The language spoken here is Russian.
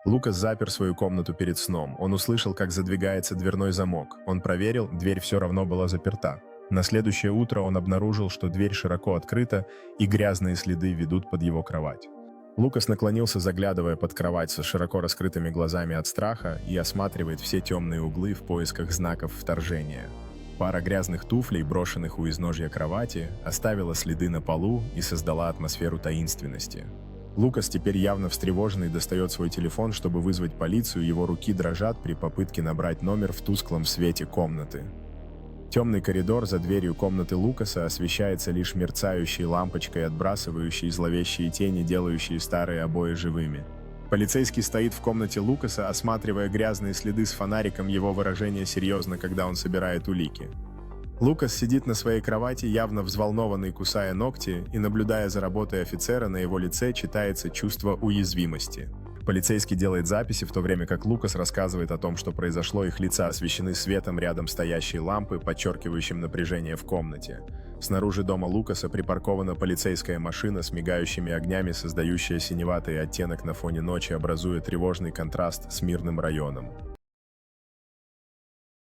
Лукас запер свою комнату перед сном. Он услышал, как задвигается дверной замок. Он проверил, дверь все равно была заперта. На следующее утро он обнаружил, что дверь широко открыта, и грязные следы ведут под его кровать. Лукас наклонился, заглядывая под кровать со широко раскрытыми глазами от страха, и осматривает все темные углы в поисках знаков вторжения. Пара грязных туфлей, брошенных у изножья кровати, оставила следы на полу и создала атмосферу таинственности. Лукас, теперь явно встревоженный, достает свой телефон, чтобы вызвать полицию, его руки дрожат при попытке набрать номер в тусклом свете комнаты. Темный коридор за дверью комнаты Лукаса освещается лишь мерцающей лампочкой, отбрасывающей зловещие тени, делающие старые обои живыми. Полицейский стоит в комнате Лукаса, осматривая грязные следы с фонариком, его выражение серьезно, когда он собирает улики. Лукас сидит на своей кровати, явно взволнованный, кусая ногти, и, наблюдая за работой офицера, на его лице читается чувство уязвимости. Полицейский делает записи, в то время как Лукас рассказывает о том, что произошло, их лица освещены светом рядом стоящей лампы, подчеркивающим напряжение в комнате. Снаружи дома Лукаса припаркована полицейская машина с мигающими огнями, создающая синеватый оттенок на фоне ночи, образуя тревожный контраст с мирным районом.